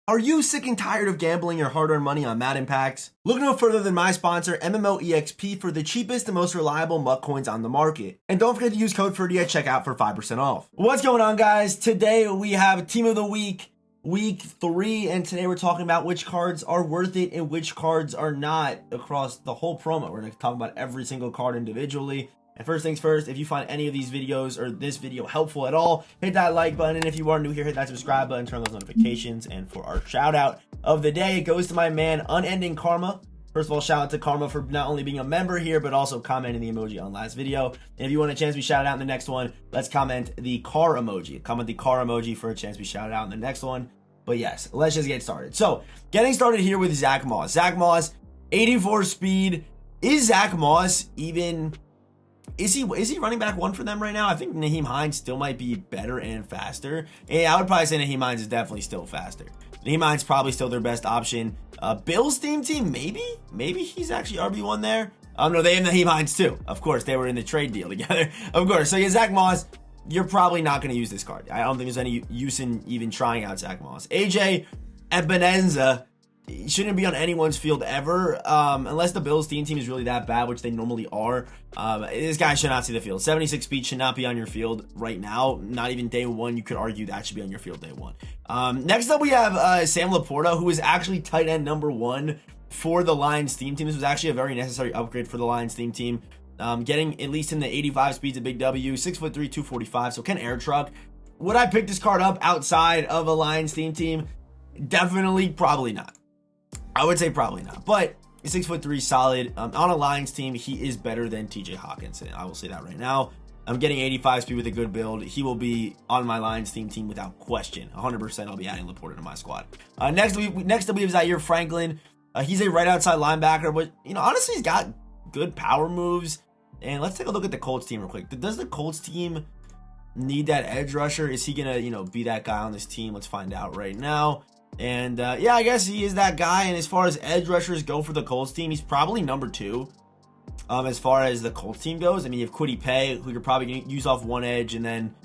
Are you sick and tired of gambling your hard-earned money on Madden packs? Look no further than my sponsor, MMOEXP, for the cheapest and most reliable MUT coins on the market. And don't forget to use code Ferdy at checkout for 5% off. What's going on, guys? Today we have Team of the Week, Week 3, and today we're talking about which cards are worth it and which cards are not across the whole promo. We're going to talk about every single card individually. And first things first, if you find any of these videos or this video helpful at all, hit that like button. And if you are new here, hit that subscribe button, turn on those notifications. And for our shout out of the day, it goes to my man, Unending Karma. First of all, shout out to Karma for not only being a member here, but also commenting the emoji on last video. And if you want a chance to be shouted out in the next one, let's comment the car emoji. Comment the car emoji for a chance to be shouted out in the next one. But yes, let's just get started. So, getting started here with Zach Moss. Zach Moss, 84 speed. Is Zach Moss even... Is he running back one for them right now? I think Nyheim Hines still might be better and faster. Yeah, I would probably say Nyheim Hines is definitely still faster. Nyheim Hines probably still their best option. Bills team, maybe he's actually RB1 there. No, they have Nyheim Hines too. Of course, they were in the trade deal together. Of course. So yeah, Zach Moss, you're probably not going to use this card. I don't think there's any use in even trying out Zach Moss. AJ Ebenenza shouldn't be on anyone's field ever, unless the Bills team is really that bad, which they normally are. This guy should not see the field. 76 speed should not be on your field right now. Not even day one. You could argue that should be on your field day one. Next up, we have Sam Laporta, who is actually tight end number 1 for the Lions team. This was actually a very necessary upgrade for the Lions team. Getting at least in the 85 speeds, a big W. 6'3", 245. So can air truck. Would I pick this card up outside of a Lions team? Definitely, probably not. I would say probably not, but 6'3", solid. On a Lions team, he is better than TJ Hawkinson. I will say that right now. I'm getting 85 speed with a good build. He will be on my Lions team without question. 100%. I'll be adding Laporta to my squad. Next up we have Zaire Franklin. He's a right outside linebacker, but honestly, he's got good power moves. And let's take a look at the Colts team real quick. Does the Colts team need that edge rusher? Is he gonna be that guy on this team? Let's find out right now. And yeah, I guess he is that guy. And as far as edge rushers go for the Colts team, he's probably number 2 as far as the Colts team goes. I mean, you have Kwity Paye, who you're probably use off one edge, and then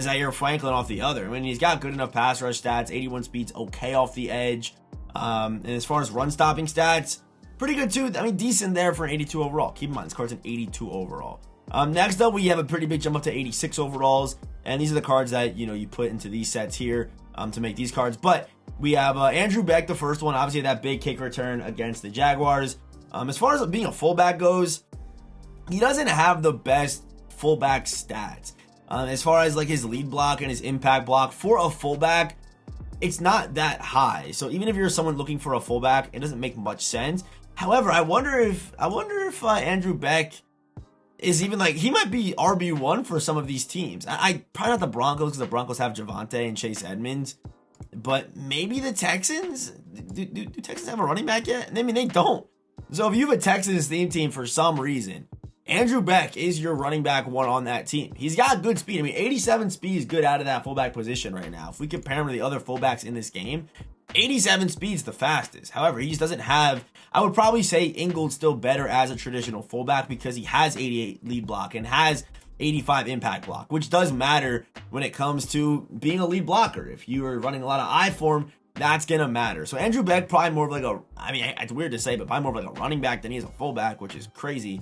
Zaire Franklin off the other. I mean, he's got good enough pass rush stats. 81 speed's okay off the edge. And as far as run stopping stats, pretty good too. I mean, decent there for an 82 overall. Keep in mind, this card's an 82 overall. Next up, we have a pretty big jump up to 86 overalls. And these are the cards that, you put into these sets here to make these cards. But we have Andrew Beck, the first one, obviously that big kick return against the Jaguars. As far as being a fullback goes, he doesn't have the best fullback stats. As far as like his lead block and his impact block for a fullback, it's not that high. So even if you're someone looking for a fullback, it doesn't make much sense. However, I wonder if Andrew Beck is even he might be RB1 for some of these teams. I probably not the Broncos, because the Broncos have Javonte and Chase Edmonds. But maybe the Texans? Do Texans have a running back yet? I mean, they don't. So if you have a Texans team for some reason, Andrew Beck is your running back 1 on that team. He's got good speed. I mean, 87 speed is good out of that fullback position right now. If we compare him to the other fullbacks in this game, 87 speed's the fastest. However, he just doesn't have... I would probably say Ingold's still better as a traditional fullback because he has 88 lead block and has 85 impact block, which does matter when it comes to being a lead blocker. If you are running a lot of I form, that's going to matter. So Andrew Beck, probably more of it's weird to say, but probably more of a running back than he is a fullback, which is crazy.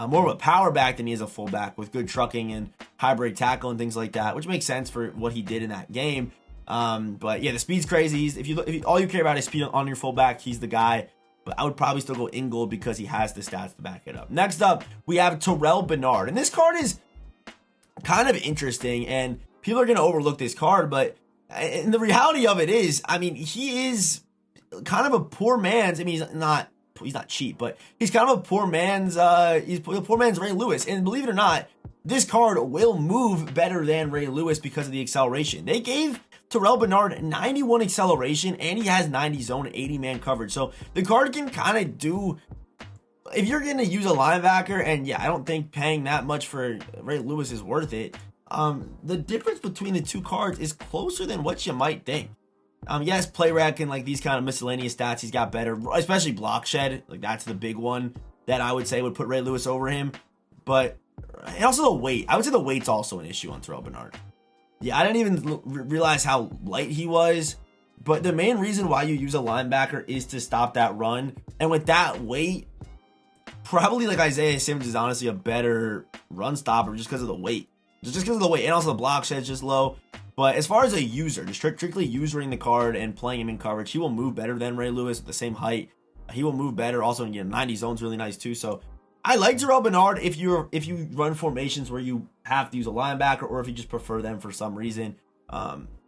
More of a power back than he is a fullback with good trucking and high break tackle and things like that, which makes sense for what he did in that game. But yeah, the speed's crazy. If all you care about is speed on your fullback, he's the guy. But I would probably still go Ingold because he has the stats to back it up. Next up, we have Terrell Bernard. And this card is kind of interesting, and people are going to overlook this card, but and the reality of it is, I mean, he is kind of a poor man's, I mean, he's not cheap, but he's kind of a poor man's Ray Lewis. And believe it or not, this card will move better than Ray Lewis because of the acceleration. They gave Terrell Bernard 91 acceleration, and he has 90 zone and 80 man coverage. So the card can kind of do, if you're going to use a linebacker, and yeah, I don't think paying that much for Ray Lewis is worth it. The difference between the two cards is closer than what you might think. Yes, play rec and these kind of miscellaneous stats, he's got better, especially block shed. That's the big one that I would say would put Ray Lewis over him. But and also the weight. I would say the weight's also an issue on Terrell Bernard. Yeah, I didn't even realize how light he was. But the main reason why you use a linebacker is to stop that run. And with that weight, probably like Isaiah Simmons is honestly a better run stopper just because of the weight. Just because of the weight. And also the block shed's just low. But as far as a user, just strictly using the card and playing him in coverage, he will move better than Ray Lewis at the same height. He will move better. Also, 90 zone's really nice too. So I like Terrell Bernard if you run formations where you have to use a linebacker or if you just prefer them for some reason.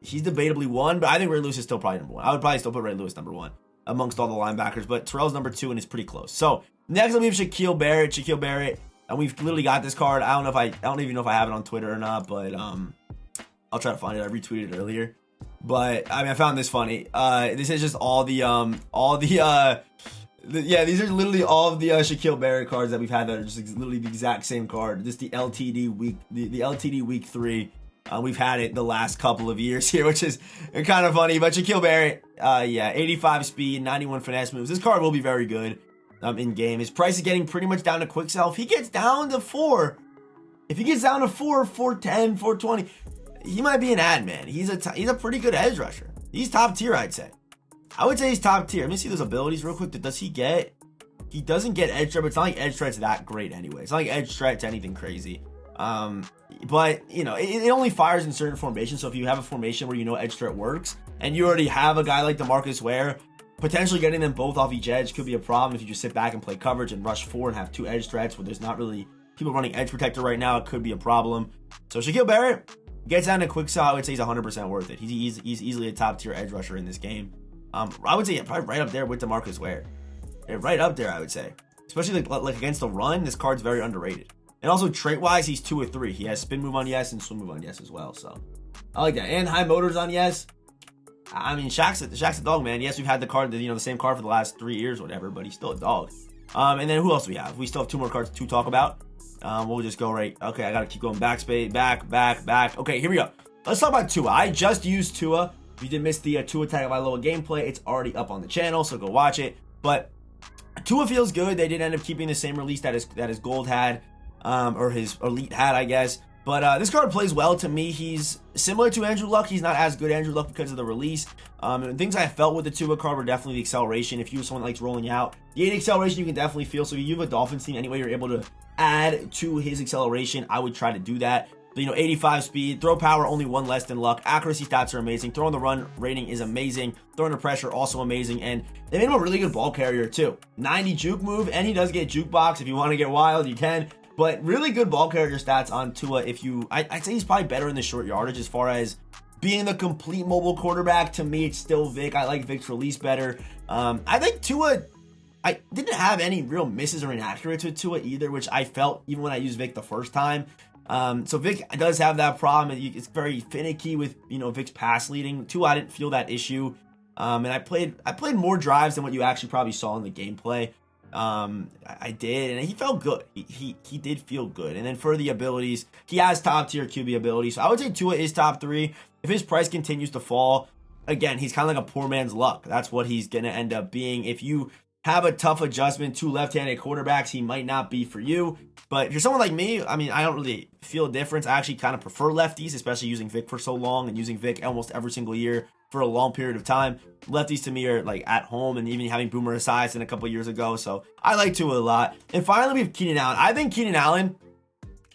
He's debatably 1, but I think Ray Lewis is still probably number 1. I would probably still put Ray Lewis number 1 amongst all the linebackers, but Terrell's number 2 and it's pretty close. So next we have Shaquille Barrett. Shaquille Barrett, and we've literally got this card. I don't even know if I have it on Twitter or not, but I'll try to find it. I retweeted it earlier, but I mean I found this funny. This is just all the these are literally all of the Shaquille Barrett cards that we've had that are just literally the exact same card. Just the LTD week, the LTD week 3. We've had it the last couple of years here, which is kind of funny. But Shaquille Barrett, 85 speed, 91 finesse moves. This card will be very good in game. His price is getting pretty much down to quick sell. If he gets down to 4, if he gets down to 4, 410, 420, he might be an ad man. He's a pretty good edge rusher. He's top tier, I'd say. I would say he's top tier. Let me see those abilities real quick. Does he get? He doesn't get edge threat, but it's not like edge threat's that great anyway. It's not like edge threat's anything crazy. But you know, it only fires in certain formations. So if you have a formation where you know edge threat works, and you already have a guy like DeMarcus Ware, potentially getting them both off each edge could be a problem if you just sit back and play coverage and rush 4 and have 2 edge threats where there's not really people running edge protector right now. It could be a problem. So Shaquille Barrett gets down to quick sell. I would say he's 100% worth it. He's easily a top tier edge rusher in this game. I would say probably right up there with DeMarcus Ware. Right up there, I would say. Especially like against the run, this card's very underrated. And also trait-wise, he's 2 or 3. He has spin move on yes and swim move on yes as well. So I like that. And high motors on yes. I mean, Shaq's a dog, man. Yes, we've had the card, the same card for the last 3 years or whatever, but he's still a dog. And then who else do we have? We still have 2 more cards to talk about. We'll just go right. Okay, I gotta keep going backspace, back. Okay, here we go. Let's talk about Tua. I just used Tua. If you did miss the Tua Tagovailoa gameplay, it's already up on the channel, so go watch it. But Tua feels good. They did end up keeping the same release that his gold had, or his elite had, I guess. But this card plays well to me. He's similar to Andrew Luck. He's not as good Andrew Luck because of the release. And things I felt with the Tua card were definitely the acceleration. If you're someone that likes rolling out, the 8 acceleration you can definitely feel. So if you have a Dolphins team, anyway, you're able to add to his acceleration, I would try to do that. So, 85 speed, throw power, only 1 less than Luck. Accuracy stats are amazing. Throw on the run rating is amazing. Throw under pressure, also amazing. And they made him a really good ball carrier, too. 90 juke move, and he does get jukebox. If you want to get wild, you can. But really good ball carrier stats on Tua. I'd say he's probably better in the short yardage as far as being the complete mobile quarterback. To me, it's still Vic. I like Vic's release better. I think Tua, I didn't have any real misses or inaccurates with Tua either, which I felt even when I used Vic the first time. So Vic does have that problem. It's very finicky with, Vic's pass leading. Tua, I didn't feel that issue. And I played more drives than what you actually probably saw in the gameplay. I did, and he felt good. He did feel good. And then for the abilities, he has top tier QB abilities. So I would say Tua is top 3. If his price continues to fall, again, he's kind of like a poor man's Luck. That's what he's going to end up being. If you have a tough adjustment to left-handed quarterbacks, he might not be for you. But if you're someone like me, I mean, I don't really feel a difference. I actually kind of prefer lefties, especially using Vic for so long and using Vic almost every single year for a long period of time. Lefties to me are like at home, and even having Boomer Esiason a couple years ago. So I like Tua a lot. And finally, we have Keenan Allen. I think Keenan Allen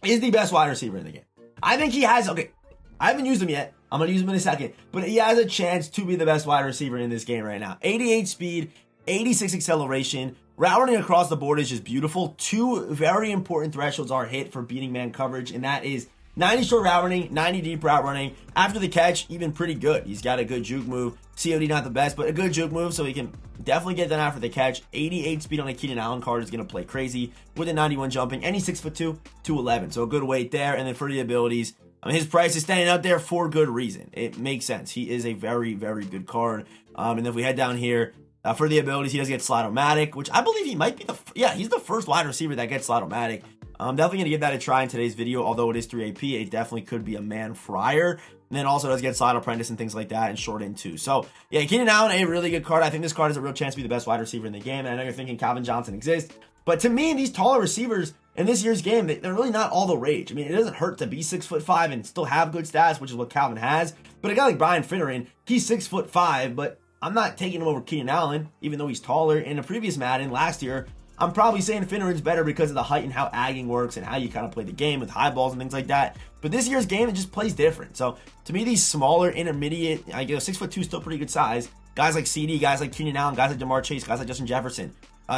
is the best wide receiver in the game. I think he has, okay, I haven't used him yet. I'm going to use him in a second. But he has a chance to be the best wide receiver in this game right now. 88 speed, 86 acceleration. Route running across the board is just beautiful. 2 very important thresholds are hit for beating man coverage, and that is 90 short route running, 90 deep route running. After the catch, even pretty good. He's got a good juke move. COD not the best, but a good juke move, so he can definitely get done after the catch. 88 speed on a Keenan Allen card is going to play crazy with a 91 jumping, and he's 6'2", 211. So a good weight there. And then for the abilities, I mean, his price is standing out there for good reason. It makes sense. He is a very, very good card. And if we head down here, for the abilities, he does get slot-o-matic, which I believe he might be he's the first wide receiver that gets slot-o-matic. I'm definitely going to give that a try in today's video. Although it is 3 AP, it definitely could be a man fryer. And then also does get slide apprentice and things like that and short end too. So yeah, Keenan Allen, a really good card. I think this card has a real chance to be the best wide receiver in the game. And I know you're thinking Calvin Johnson exists, but to me, these taller receivers in this year's game, they're really not all the rage. I mean, it doesn't hurt to be 6'5" and still have good stats, which is what Calvin has. But a guy like Brian Finneran, he's 6'5", but I'm not taking him over Keenan Allen, even though he's taller. In a previous Madden last year, I'm probably saying Finneran's better because of the height and how agging works and how you kind of play the game with high balls and things like that. But this year's game, it just plays different. So to me, these smaller, intermediate, I guess 6'2" is still pretty good size. Guys like CD, guys like Keenan Allen, guys like Jamar Chase, guys like Justin Jefferson,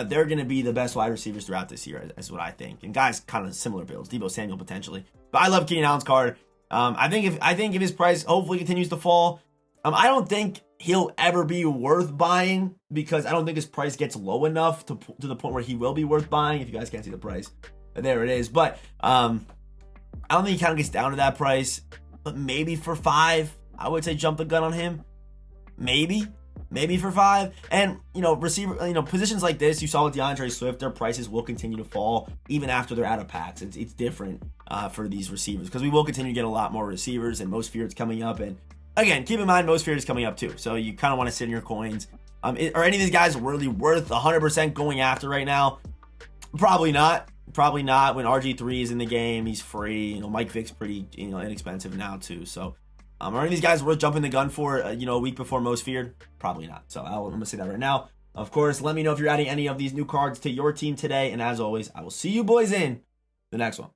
they're going to be the best wide receivers throughout this year, is what I think. And guys kind of similar builds, Deebo Samuel potentially. But I love Keenan Allen's card. I think if his price hopefully continues to fall, I don't think he'll ever be worth buying because I don't think his price gets low enough to the point where he will be worth buying. If you guys can't see the price, there it is. But I don't think he kind of gets down to that price. But maybe for 5, I would say jump the gun on him. Maybe for 5. And receiver, positions like this, you saw with DeAndre Swift, their prices will continue to fall even after they're out of packs. It's different for these receivers because we will continue to get a lot more receivers and most feared coming up. And again, keep in mind, most feared is coming up too. So you kind of want to sit in your coins. Are any of these guys really worth 100% going after right now? Probably not. Probably not. When RG3 is in the game, he's free. Mike Vick's pretty inexpensive now too. So are any of these guys worth jumping the gun for a week before most feared? Probably not. So I'm gonna say that right now. Of course, let me know if you're adding any of these new cards to your team today. And as always, I will see you boys in the next one.